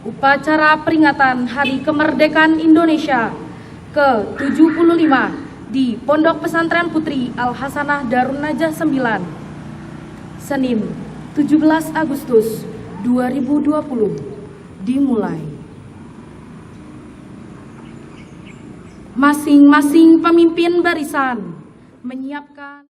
upacara peringatan Hari Kemerdekaan Indonesia ke-75 di Pondok Pesantren Putri Al-Hasanah Darun Najah 9, Senin 17 Agustus 2020 dimulai. Masing-masing pemimpin barisan menyiapkan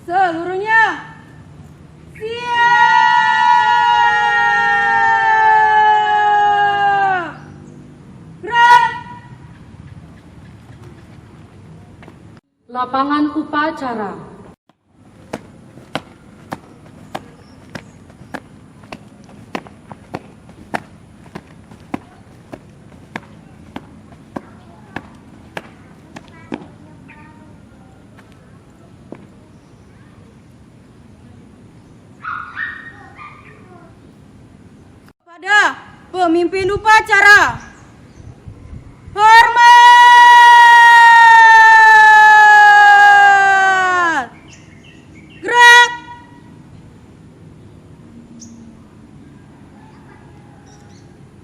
seluruhnya siap. Gerak. lapangan upacara. Pada pemimpin upacara, hormat. Gerak.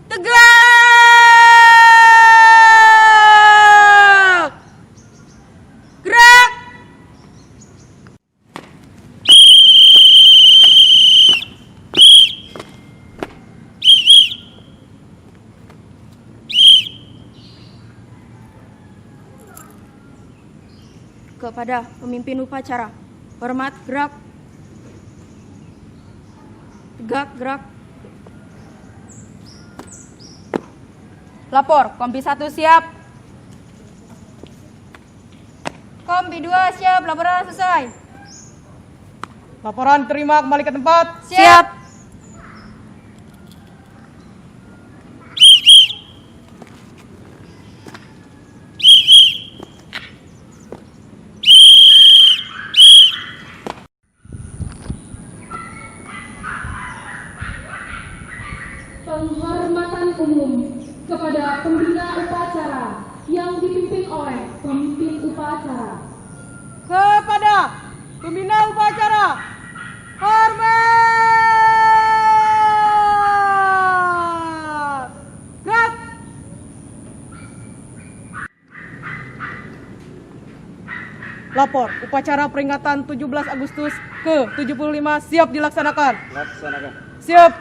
Tegak. Gerak. Kepada pemimpin upacara, hormat. Gerak. Tegak. Gerak. Lapor, Kompi 1 siap. Kompi 2 siap, laporan selesai. Laporan terima, kembali ke tempat. Siap. Penghormatan umum kepada pembina upacara yang dipimpin oleh pemimpin upacara. Kepada pembina upacara, hormat. Gerak. Lapor, upacara peringatan 17 Agustus ke-75 siap dilaksanakan. Laksanakan. Siap.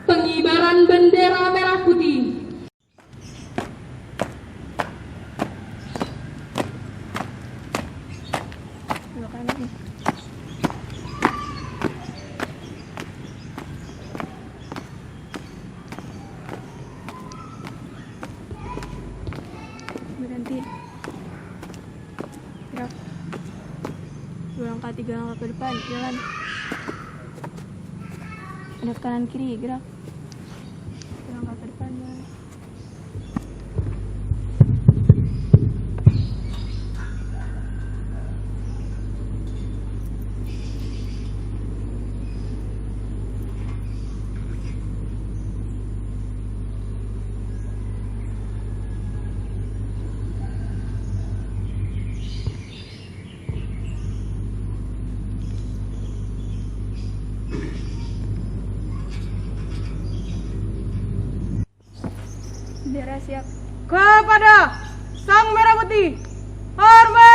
Pengibaran bendera merah putih. Berhenti. Gerak. 2 langkah 3 langkah ke depan. Jalan. Hadap kanan kiri. Gerak. 2 langkah ke depan. Jalan. Bendera siap. Kepada Sang Merah Putih, hormat.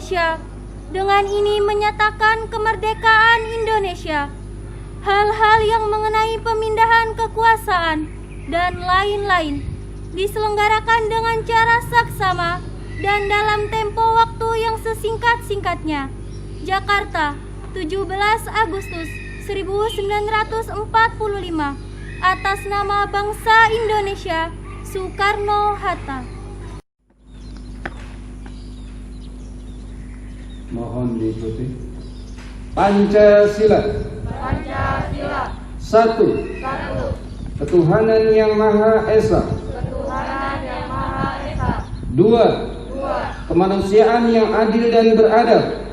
Indonesia. Dengan ini menyatakan kemerdekaan Indonesia. Hal-hal yang mengenai pemindahan kekuasaan dan lain-lain diselenggarakan dengan cara saksama dan dalam tempo waktu yang sesingkat-singkatnya. Jakarta, 17 Agustus 1945. Atas nama bangsa Indonesia, Soekarno-Hatta. Mohon diikuti. Pancasila. Satu. Ketuhanan yang Maha Esa. Dua. Kemanusiaan yang adil dan beradab.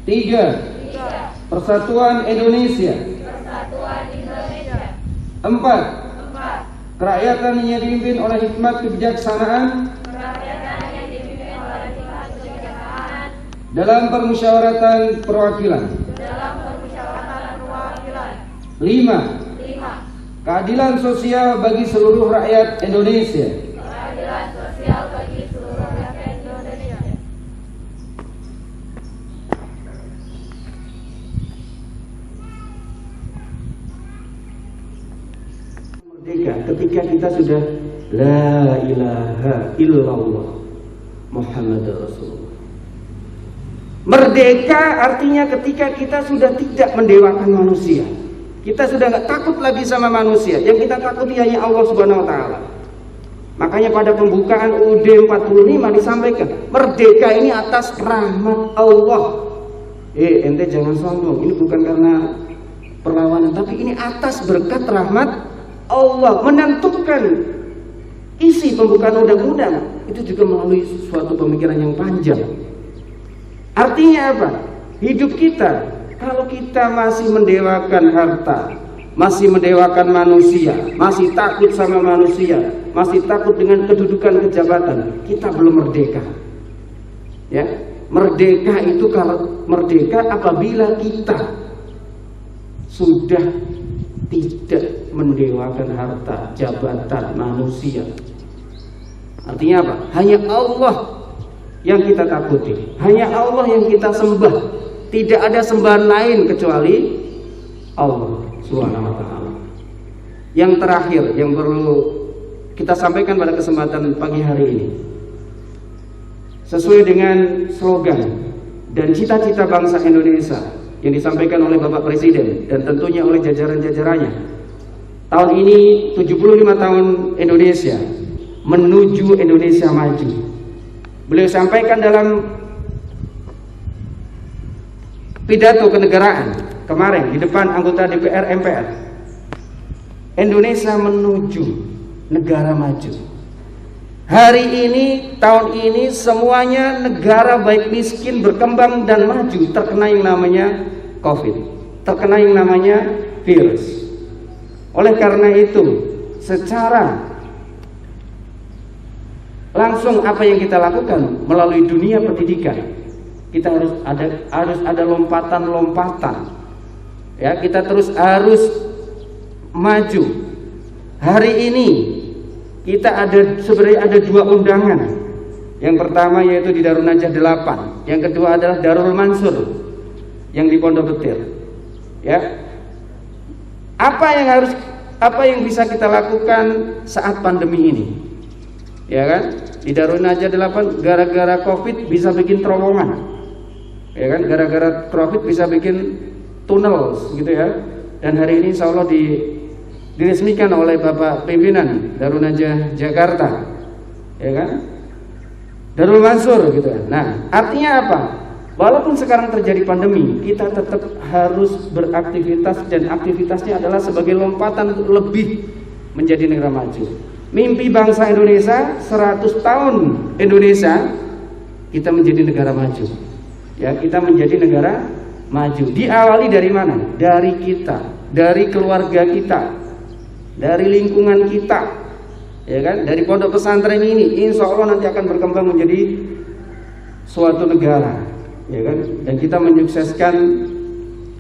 Tiga. Persatuan Indonesia. Empat. Kerakyatan yang dipimpin oleh hikmat kebijaksanaan dalam permusyawaratan perwakilan. Lima. Keadilan sosial bagi seluruh rakyat Indonesia. Merdeka ketika kita sudah la ilaha illallah Muhammadur Rasulullah. Merdeka artinya ketika kita sudah tidak mendewakan manusia. Kita sudah nggak takut lagi sama manusia. Yang kita takuti hanya Allah Subhanahu wa taala. Makanya pada pembukaan UUD 45 disampaikan, merdeka ini atas rahmat Allah. Ente jangan sombong. Ini bukan karena perlawanan, tapi ini atas berkat rahmat Allah. Menentukan isi pembukaan undang-undang itu juga melalui suatu pemikiran yang panjang. Artinya apa? Hidup kita, kalau kita masih mendewakan harta, masih mendewakan manusia, masih takut sama manusia, masih takut dengan kedudukan kejabatan, kita belum merdeka. Ya, merdeka itu kalau merdeka apabila kita sudah tidak mendewakan harta, jabatan, manusia. Artinya apa? Hanya Allah yang kita takuti, hanya Allah yang kita sembah. Tidak ada sembahan lain kecuali Allah Subhanahu wa taala. Yang terakhir yang perlu kita sampaikan pada kesempatan pagi hari ini, sesuai dengan slogan dan cita-cita bangsa Indonesia yang disampaikan oleh Bapak Presiden dan tentunya oleh jajaran-jajarannya. Tahun ini 75 tahun Indonesia menuju Indonesia maju. Beliau sampaikan dalam pidato kenegaraan kemarin di depan anggota DPR MPR, Indonesia menuju negara maju. Hari ini, tahun ini semuanya negara baik miskin, berkembang dan maju terkena yang namanya COVID, terkena yang namanya virus. Oleh karena itu, secara langsung apa yang kita lakukan melalui dunia pendidikan, kita harus ada lompatan-lompatan. Ya, kita terus harus maju. Hari ini kita sebenarnya ada dua undangan. Yang pertama yaitu di Darul Najah 8, yang kedua adalah Darul Mansur yang di Pondok Petir. Ya. Apa yang bisa kita lakukan saat pandemi ini? Ya kan? Di Darul Najah 8 gara-gara Covid bisa bikin terowongan. Ya kan, gara-gara COVID bisa bikin tunnel gitu ya. Dan hari ini insya Allah diresmikan oleh Bapak Pimpinan Darul Najah Jakarta, ya kan, Darul Mansur gitu. Nah, artinya apa? Walaupun sekarang terjadi pandemi, kita tetap harus beraktivitas dan aktivitasnya adalah sebagai lompatan untuk lebih menjadi negara maju. Mimpi bangsa Indonesia 100 tahun Indonesia, kita menjadi negara maju. Ya, kita menjadi negara maju. Diawali dari mana? Dari kita, dari keluarga kita, dari lingkungan kita, ya kan? Dari pondok pesantren ini, insya Allah nanti akan berkembang menjadi suatu negara, ya kan? Dan kita menyukseskan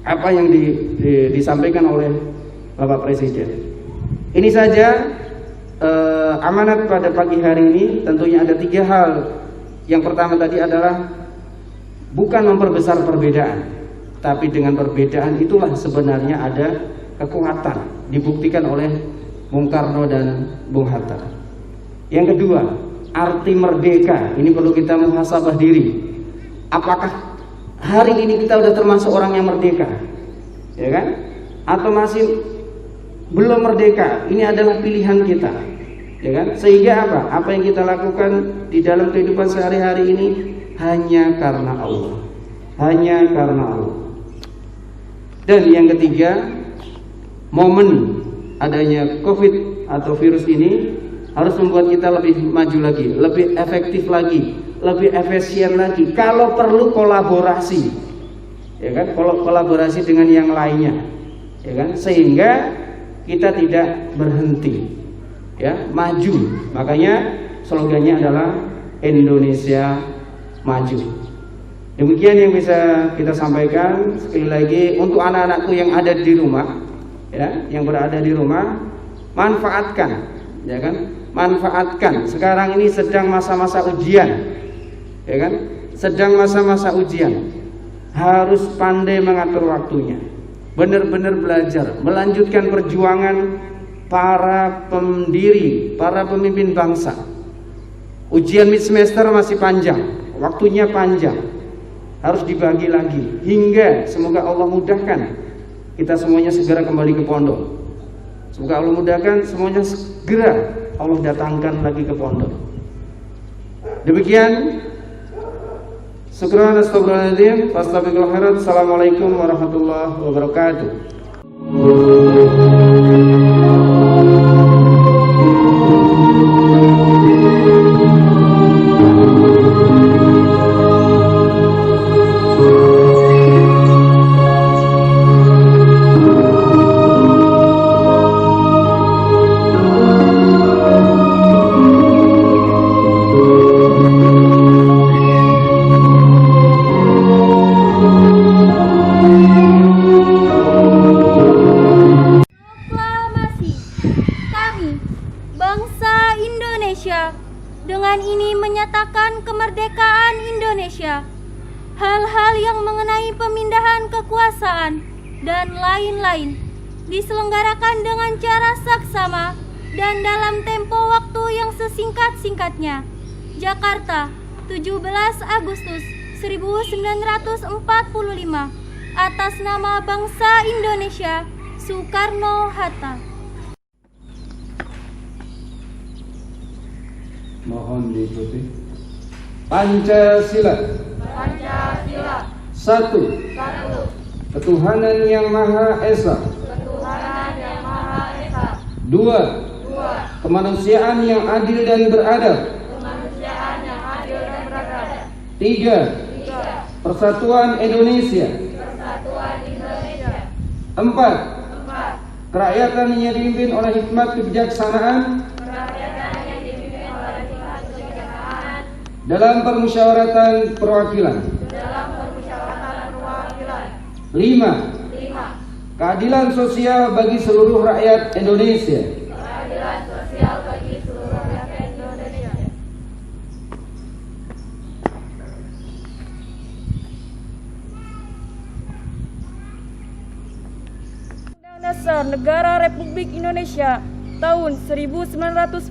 apa yang disampaikan oleh Bapak Presiden. Ini saja amanat pada pagi hari ini. Tentunya ada 3 hal Yang pertama tadi adalah bukan memperbesar perbedaan, tapi dengan perbedaan itulah sebenarnya ada kekuatan, dibuktikan oleh Bung Karno dan Bung Hatta. Yang kedua, arti merdeka ini perlu kita muhasabah diri. Apakah hari ini kita sudah termasuk orang yang merdeka, ya kan? Atau masih belum merdeka? Ini adalah pilihan kita, ya kan? Sehingga apa? Apa yang kita lakukan di dalam kehidupan sehari-hari ini hanya karena Allah, hanya karena Allah. Dan yang ketiga, momen adanya COVID atau virus ini harus membuat kita lebih maju lagi, lebih efektif lagi, lebih efisien lagi. Kalau perlu kolaborasi, ya kan? Kolaborasi dengan yang lainnya, ya kan? Sehingga kita tidak berhenti, ya, maju. Makanya slogannya adalah Indonesia Maju. Demikian yang bisa kita sampaikan. Sekali lagi untuk anak-anakku yang ada di rumah, ya, yang berada di rumah, manfaatkan, ya kan? Manfaatkan. Sekarang ini sedang masa-masa ujian, ya kan? Sedang masa-masa ujian. Harus pandai mengatur waktunya. Benar-benar belajar, melanjutkan perjuangan para pendiri, para pemimpin bangsa. Ujian mid semester masih panjang, waktunya panjang. Harus dibagi lagi hingga semoga Allah mudahkan kita semuanya segera kembali ke pondok. Semoga Allah mudahkan semuanya segera Allah datangkan lagi ke pondok. Demikian. Syukran, astagfirullahaladzim, fastabiqul khairat. Assalamualaikum warahmatullahi wabarakatuh. Dengan ini menyatakan kemerdekaan Indonesia. Hal-hal yang mengenai pemindahan kekuasaan dan lain-lain diselenggarakan dengan cara saksama dan dalam tempo waktu yang sesingkat-singkatnya. Jakarta, 17 Agustus 1945. Atas nama bangsa Indonesia, Soekarno-Hatta. Mohon diikuti. Pancasila. Pancasila. 1. Ketuhanan yang Maha Esa. Ketuhanan yang Maha Esa. 2. Kemanusiaan yang adil dan beradab. Kemanusiaan yang adil dan beradab. 3. Persatuan Indonesia. Persatuan Indonesia. 4. Kerakyatan yang dipimpin oleh hikmat kebijaksanaan dalam permusyawaratan perwakilan. 5. Keadilan sosial bagi seluruh rakyat Indonesia. Keadilan sosial bagi seluruh rakyat Indonesia. Undang-Undang Dasar Negara Republik Indonesia tahun 1945.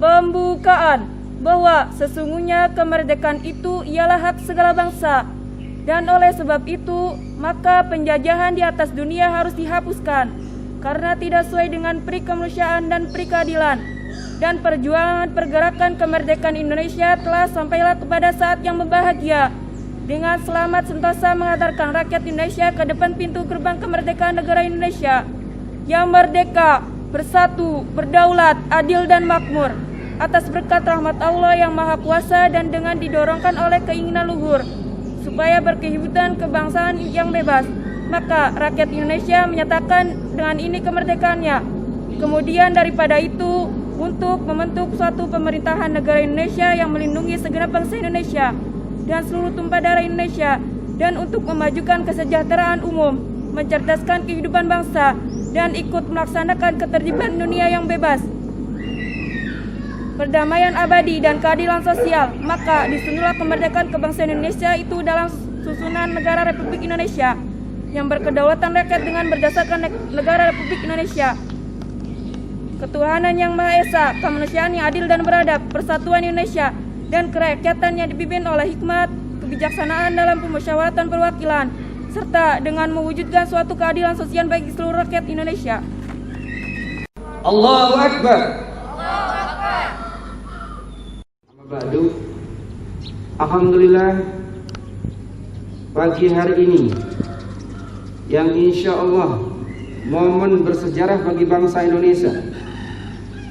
Pembukaan bahwa sesungguhnya kemerdekaan itu ialah hak segala bangsa, dan oleh sebab itu maka penjajahan di atas dunia harus dihapuskan karena tidak sesuai dengan peri kemanusiaan dan peri keadilan. Dan perjuangan pergerakan kemerdekaan Indonesia telah sampailah kepada saat yang berbahagia. Dengan selamat sentosa mengantarkan rakyat Indonesia ke depan pintu gerbang kemerdekaan negara Indonesia yang merdeka, bersatu, berdaulat, adil dan makmur. Atas berkat rahmat Allah yang Maha Kuasa dan dengan didorongkan oleh keinginan luhur supaya berkehidupan kebangsaan yang bebas, maka rakyat Indonesia menyatakan dengan ini kemerdekaannya. Kemudian daripada itu, untuk membentuk suatu pemerintahan negara Indonesia yang melindungi segenap bangsa Indonesia dan seluruh tumpah darah Indonesia, dan untuk memajukan kesejahteraan umum, mencerdaskan kehidupan bangsa, dan ikut melaksanakan ketertiban dunia yang bebas. perdamaian abadi dan keadilan sosial, maka disunilah kemerdekaan kebangsaan Indonesia itu dalam susunan negara Republik Indonesia yang berkedaulatan rakyat dengan berdasarkan negara Republik Indonesia. Ketuhanan yang Maha Esa, kemanusiaan yang adil dan beradab, persatuan Indonesia, dan kerakyatan yang dipimpin oleh hikmat, kebijaksanaan dalam pemusyawaratan perwakilan, serta dengan mewujudkan suatu keadilan sosial bagi seluruh rakyat Indonesia. Allahu Akbar. Ba'du. Alhamdulillah, pagi hari ini yang insya Allah momen bersejarah bagi bangsa Indonesia,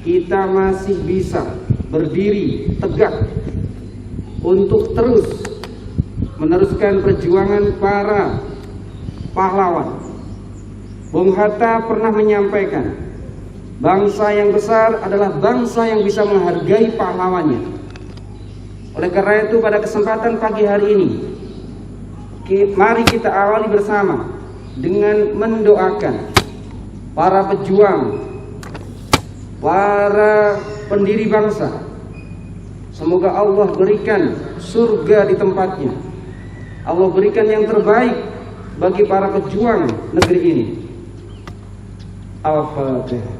kita masih bisa berdiri tegak untuk terus meneruskan perjuangan para pahlawan. Bung Hatta pernah menyampaikan, bangsa yang besar adalah bangsa yang bisa menghargai pahlawannya. Oleh karena itu, pada kesempatan pagi hari ini, mari kita awali bersama dengan mendoakan para pejuang, para pendiri bangsa. Semoga Allah berikan surga di tempatnya. Allah berikan yang terbaik bagi para pejuang negeri ini. Al-Fatihah.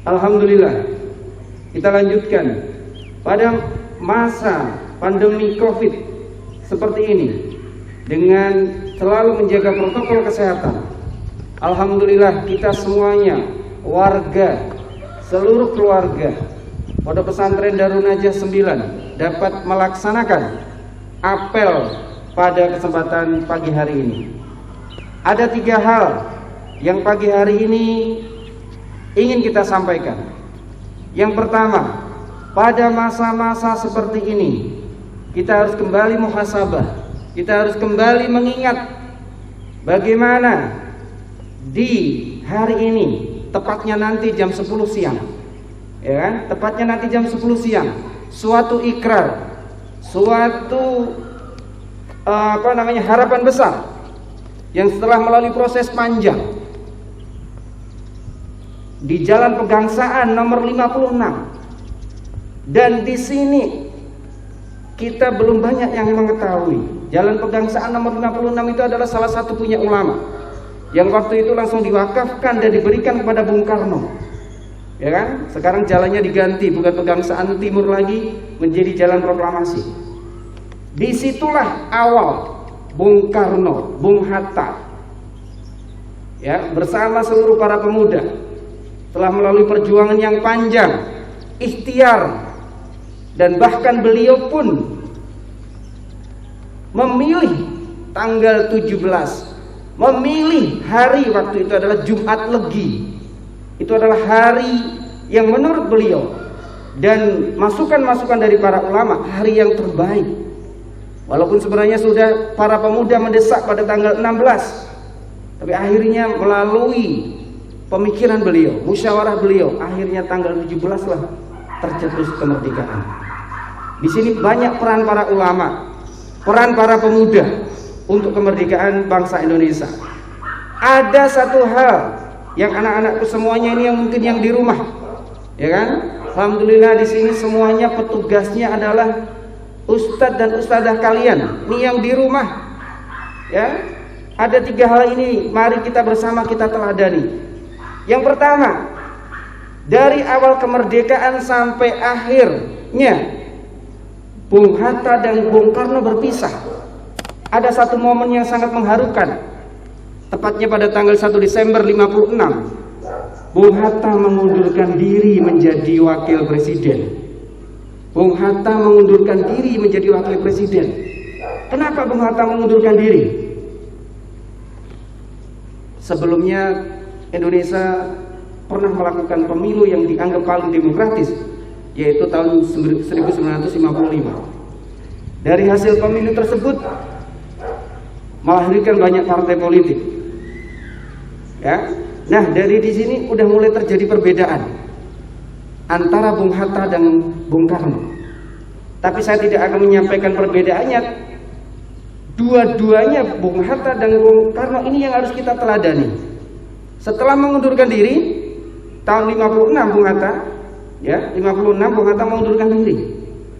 Alhamdulillah, kita lanjutkan pada masa pandemi COVID seperti ini dengan selalu menjaga protokol kesehatan. Alhamdulillah, kita semuanya, warga, seluruh keluarga Pondok Pesantren Darun Najah 9 dapat melaksanakan apel pada kesempatan pagi hari ini. Ada 3 hal yang pagi hari ini ingin kita sampaikan. Yang pertama, pada masa-masa seperti ini kita harus kembali muhasabah. Kita harus kembali mengingat bagaimana di hari ini, tepatnya nanti jam 10 siang, ya kan? Tepatnya nanti jam 10 siang, suatu ikrar, suatu harapan besar yang setelah melalui proses panjang di Jalan Pegangsaan nomor 56. Dan di sini kita belum banyak yang mengetahui. Jalan Pegangsaan nomor 56 itu adalah salah satu punya ulama yang waktu itu langsung diwakafkan dan diberikan kepada Bung Karno. Ya kan? Sekarang jalannya diganti, bukan Pegangsaan Timur lagi, menjadi Jalan Proklamasi. Disitulah awal Bung Karno, Bung Hatta, ya, bersama seluruh para pemuda telah melalui perjuangan yang panjang, ikhtiar, dan bahkan beliau pun memilih tanggal 17, memilih hari waktu itu adalah Jumat Legi. Itu adalah hari yang menurut beliau dan masukan-masukan dari para ulama, hari yang terbaik. Walaupun sebenarnya sudah para pemuda mendesak pada tanggal 16, tapi akhirnya melalui pemikiran beliau, musyawarah beliau, akhirnya tanggal 17 lah tercetus kemerdekaan. Di sini banyak peran para ulama, peran para pemuda untuk kemerdekaan bangsa Indonesia. Ada satu hal yang anak-anakku semuanya ini yang mungkin yang di rumah, ya kan? Alhamdulillah di sini semuanya petugasnya adalah ustadz dan ustadzah kalian. Ini yang di rumah, ya. Ada 3 hal ini, mari kita bersama kita teladani. Yang pertama, dari awal kemerdekaan sampai akhirnya Bung Hatta dan Bung Karno berpisah. Ada satu momen yang sangat mengharukan. Tepatnya pada tanggal 1 Desember 56, Bung Hatta mengundurkan diri menjadi wakil presiden. Bung Hatta mengundurkan diri menjadi wakil presiden. Kenapa Bung Hatta mengundurkan diri? Sebelumnya Indonesia pernah melakukan pemilu yang dianggap paling demokratis, yaitu tahun 1955. Dari hasil pemilu tersebut melahirkan banyak partai politik. Ya. Nah, dari di sini udah mulai terjadi perbedaan antara Bung Hatta dan Bung Karno. Tapi saya tidak akan menyampaikan perbedaannya dua-duanya Bung Hatta dan Bung Karno ini yang harus kita teladani. Setelah mengundurkan diri tahun 56 Bung Hatta, ya 56 Bung Hatta mengundurkan diri.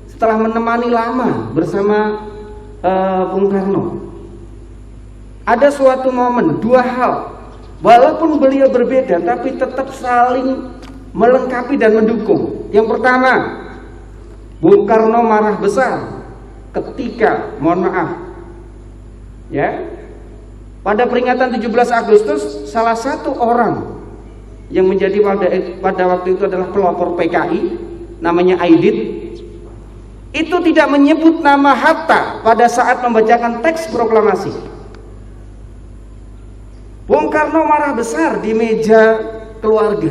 Setelah menemani lama bersama Bung Karno, ada suatu momen, dua hal, walaupun beliau berbeda tapi tetap saling melengkapi dan mendukung. Yang pertama, Bung Karno marah besar ketika, mohon maaf, ya, pada peringatan 17 Agustus salah satu orang yang menjadi pada waktu itu adalah pelopor PKI, namanya Aidit, itu tidak menyebut nama Hatta pada saat membacakan teks proklamasi. Bung Karno marah besar di meja keluarga,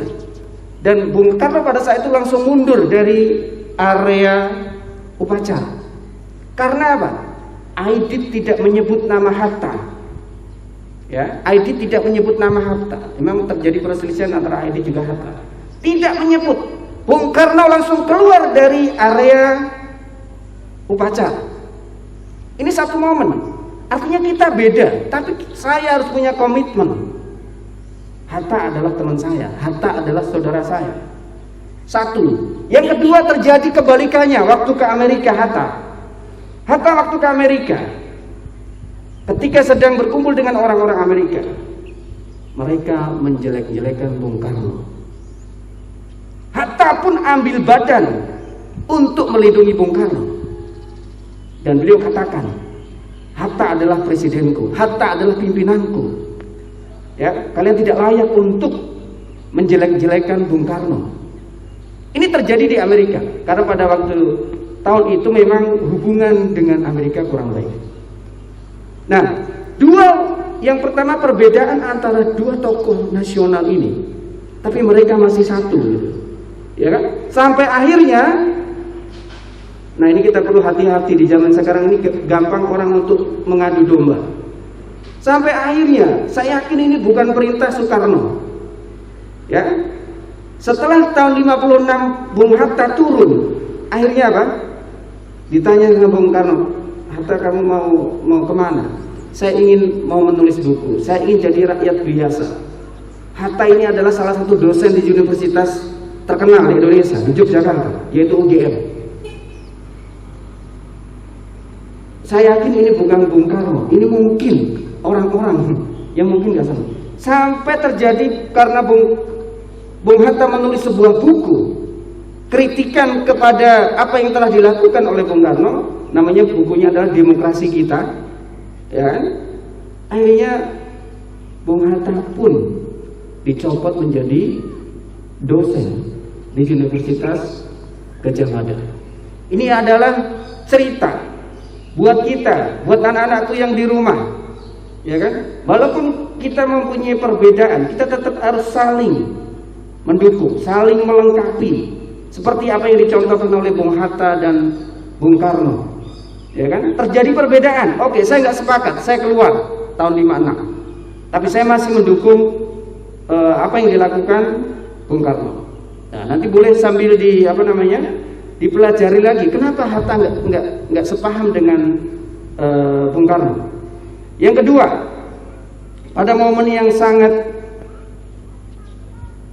dan Bung Karno pada saat itu langsung mundur dari area upacara. Karena apa? Aidit tidak menyebut nama Hatta. Ya, Aidit tidak menyebut nama Hatta. Memang terjadi perselisihan antara Aidit juga Hatta. Tidak menyebut. Bung Karno langsung keluar dari area upacara. Ini satu momen. Artinya kita beda, tapi saya harus punya komitmen. Hatta adalah teman saya, Hatta adalah saudara saya. Satu. Yang kedua, terjadi kebalikannya waktu ke Amerika Hatta waktu ke Amerika, ketika sedang berkumpul dengan orang-orang Amerika, mereka menjelek-jelekan Bung Karno. Hatta pun ambil badan untuk melindungi Bung Karno. Dan beliau katakan, Hatta adalah presidenku, Hatta adalah pimpinanku. Ya, kalian tidak layak untuk menjelek-jelekan Bung Karno. Ini terjadi di Amerika, karena pada waktu tahun itu memang hubungan dengan Amerika kurang baik. Nah, yang pertama perbedaan antara dua tokoh nasional ini, tapi mereka masih satu, gitu. Ya kan? Sampai akhirnya, nah ini kita perlu hati-hati di zaman sekarang ini, gampang orang untuk mengadu domba. Sampai akhirnya, saya yakin ini bukan perintah Soekarno. Ya, setelah tahun 56 Bung Hatta turun, akhirnya apa? Ditanya dengan Bung Karno, Hatta kamu mau kemana? Saya ingin mau menulis buku, saya ingin jadi rakyat biasa. Hatta ini adalah salah satu dosen di universitas terkenal di Indonesia, di Yogyakarta, yaitu UGM. Saya yakin ini bukan Bung Karno, ini mungkin orang-orang yang mungkin nggak sama. Sampai terjadi karena Bung Hatta menulis sebuah buku kritikan kepada apa yang telah dilakukan oleh Bung Karno, namanya bukunya adalah Demokrasi Kita, ya. Akhirnya Bung Hatta pun dicopot menjadi dosen di Universitas Gadjah Mada. Ini adalah cerita buat kita, buat anak-anakku yang di rumah, ya kan? Walaupun kita mempunyai perbedaan, kita tetap harus saling mendukung, saling melengkapi. Seperti apa yang dicontohkan oleh Bung Hatta dan Bung Karno, ya kan? Terjadi perbedaan, oke, saya nggak sepakat, saya keluar tahun 56. Tapi saya masih mendukung apa yang dilakukan Bung Karno. Nah, nanti boleh sambil dipelajari lagi, kenapa Hatta nggak sepaham dengan Bung Karno. Yang kedua, pada momen yang sangat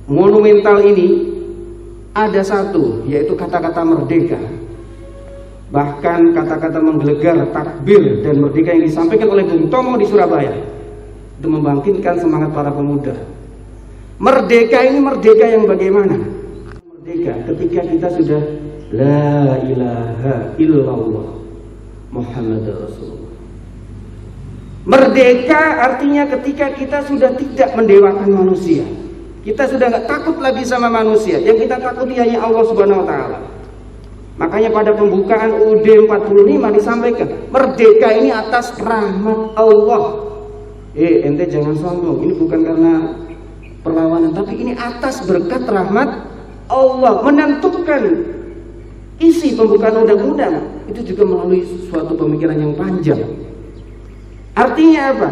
monumental ini, ada satu, yaitu kata-kata merdeka. Bahkan kata-kata menggelegar, takbir dan merdeka yang disampaikan oleh Bung Tomo di Surabaya, itu membangkitkan semangat para pemuda. Merdeka ini merdeka yang bagaimana? Merdeka ketika kita sudah la ilaha illallah Muhammadur Rasulullah. Merdeka artinya ketika kita sudah tidak mendewakan manusia. Kita sudah nggak takut lagi sama manusia. Yang kita takuti hanya Allah Subhanahu Wa Taala. Makanya pada pembukaan UUD 45 disampaikan, merdeka ini atas rahmat Allah. Ente jangan sombong. Ini bukan karena perlawanan, tapi ini atas berkat rahmat Allah. Menentukan isi pembukaan undang-undang itu juga melalui suatu pemikiran yang panjang. Artinya apa?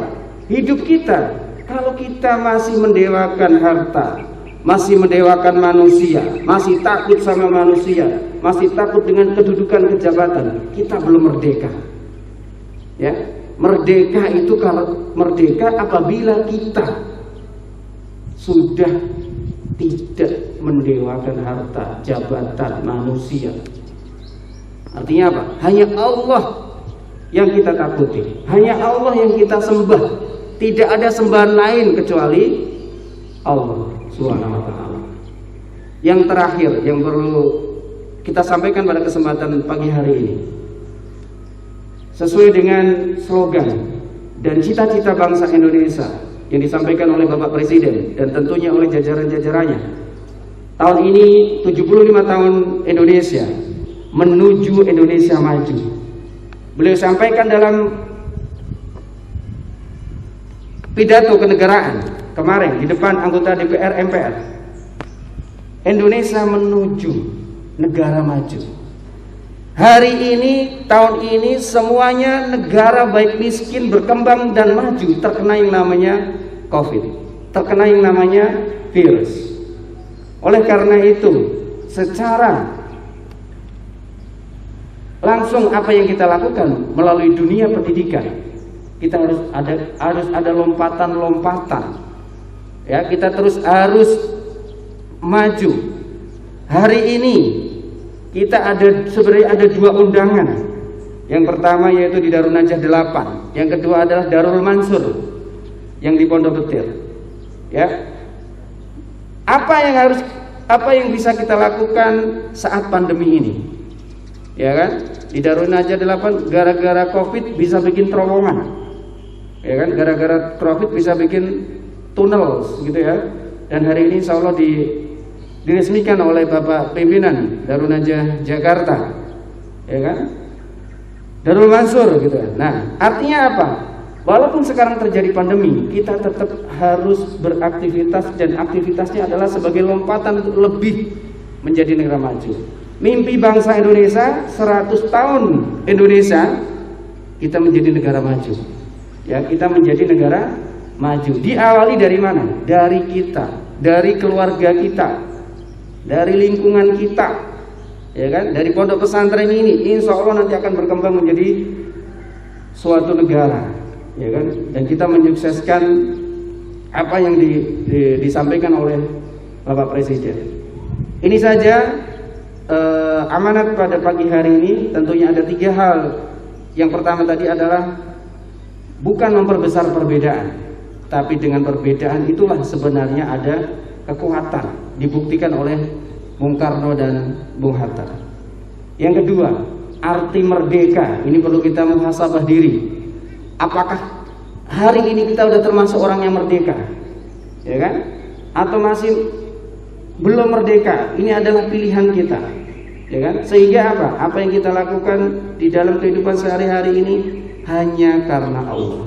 Hidup kita, kalau kita masih mendewakan harta, masih mendewakan manusia, masih takut sama manusia, masih takut dengan kedudukan kejabatan, kita belum merdeka. Ya, Merdeka itu kalau merdeka apabila kita sudah tidak mendewakan harta, jabatan, manusia. Artinya apa? Hanya Allah yang kita takuti, hanya Allah yang kita sembah. Tidak ada sembahan lain kecuali Allah Subhanahu wa taala. Yang terakhir yang perlu kita sampaikan pada kesempatan pagi hari ini, sesuai dengan slogan dan cita-cita bangsa Indonesia yang disampaikan oleh Bapak Presiden dan tentunya oleh jajaran-jajarannya. Tahun ini 75 tahun Indonesia menuju Indonesia maju. Beliau sampaikan dalam pidato kenegaraan kemarin di depan anggota DPR MPR. Indonesia menuju negara maju. Hari ini, tahun ini semuanya negara baik miskin, berkembang dan maju terkena yang namanya COVID, terkena yang namanya virus. Oleh karena itu, secara langsung apa yang kita lakukan melalui dunia pendidikan, kita harus ada lompatan-lompatan. Ya, kita terus harus maju. Hari ini kita sebenarnya ada 2 undangan. Yang pertama yaitu di Darul Najah 8, yang kedua adalah Darul Mansur yang di Pondok Petir. Ya. Apa yang bisa kita lakukan saat pandemi ini? Ya kan? Di Darul Najah 8 gara-gara Covid bisa bikin terowongan. Ya kan? Gara-gara Covid bisa bikin tunnel gitu ya. Dan hari ini insya Allah diresmikan oleh Bapak pimpinan Darul Najah Jakarta, ya kan? Darul Mansur gitu. Nah, artinya apa? Walaupun sekarang terjadi pandemi, kita tetap harus beraktivitas dan aktivitasnya adalah sebagai lompatan untuk lebih menjadi negara maju. Mimpi bangsa Indonesia 100 tahun Indonesia, kita menjadi negara maju. Ya, kita menjadi negara maju. Diawali dari mana? Dari kita, dari keluarga kita, dari lingkungan kita, ya kan? Dari pondok pesantren ini, insya Allah nanti akan berkembang menjadi suatu negara, ya kan? Dan kita menyukseskan apa yang disampaikan oleh Bapak Presiden. Ini saja amanat pada pagi hari ini. Tentunya ada 3 hal. Yang pertama tadi adalah bukan memperbesar perbedaan, tapi dengan perbedaan itulah sebenarnya ada kekuatan, dibuktikan oleh Bung Karno dan Bung Hatta. Yang kedua, arti merdeka. Ini perlu kita muhasabah diri. Apakah hari ini kita sudah termasuk orang yang merdeka? Ya kan? Atau masih belum merdeka? Ini adalah pilihan kita. Ya kan? Sehingga apa? Apa yang kita lakukan di dalam kehidupan sehari-hari ini hanya karena Allah.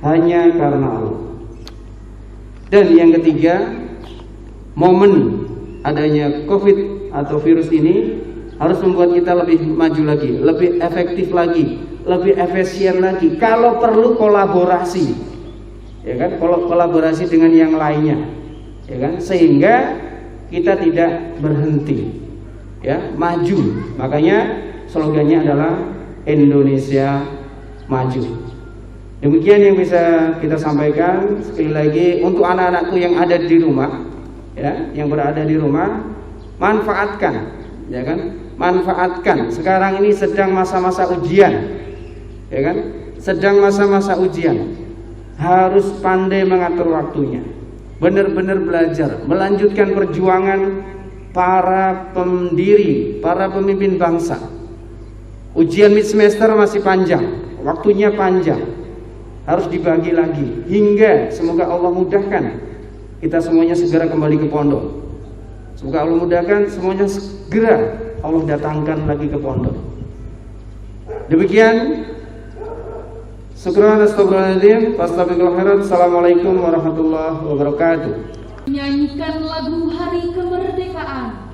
Hanya karena Allah. Dan yang ketiga, momen adanya COVID atau virus ini harus membuat kita lebih maju lagi, lebih efektif lagi, lebih efisien lagi. Kalau perlu kolaborasi, ya kan? Kolaborasi dengan yang lainnya, ya kan? Sehingga kita tidak berhenti, ya, maju. Makanya slogannya adalah Indonesia Maju. Demikian yang bisa kita sampaikan. Sekali lagi untuk anak-anakku yang ada di rumah, ya, yang berada di rumah, manfaatkan, ya kan? Manfaatkan. Sekarang ini sedang masa-masa ujian, ya kan? Sedang masa-masa ujian. Harus pandai mengatur waktunya. Benar-benar belajar, melanjutkan perjuangan para pendiri, para pemimpin bangsa. Ujian mid semester masih panjang, waktunya panjang. Harus dibagi lagi hingga semoga Allah mudahkan kita semuanya segera kembali ke pondok. Semoga Allah mudahkan semuanya segera Allah datangkan lagi ke pondok. Demikian. Syukran astagfirullahaladzim. Fastabiqul khairat. Assalamualaikum warahmatullahi wabarakatuh. Menyanyikan lagu Hari Kemerdekaan.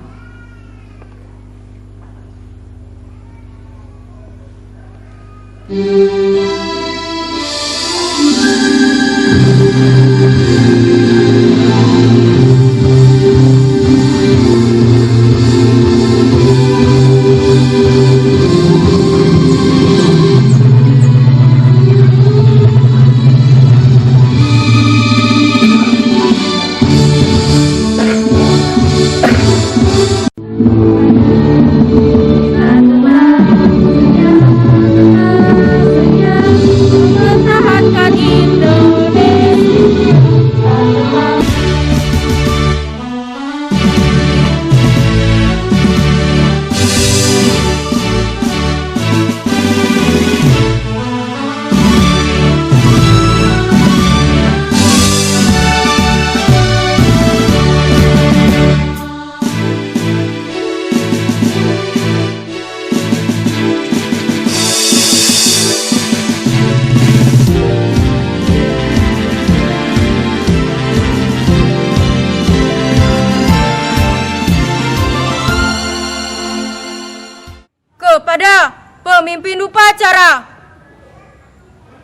kepada pemimpin upacara.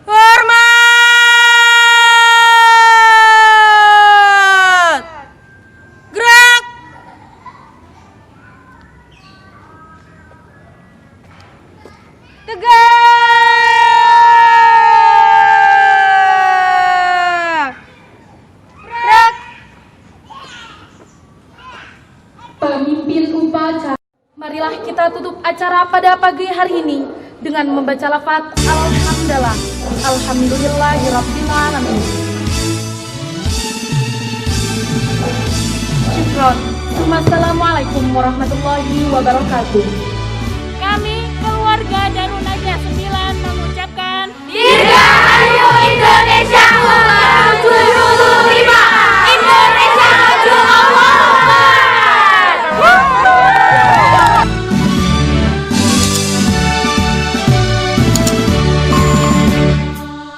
Hormat! Gerak! Tegak! Gerak! Pemimpin upacara. Marilah kita tutup acara pada pagi hari ini dengan membaca lafaz Alhamdulillah. Alhamdulillahirabbil alamin. Syukron. Wassalamualaikum warahmatullahi wabarakatuh. Kami keluarga Darun Najah 9 mengucapkan Dirgahayu Indonesia.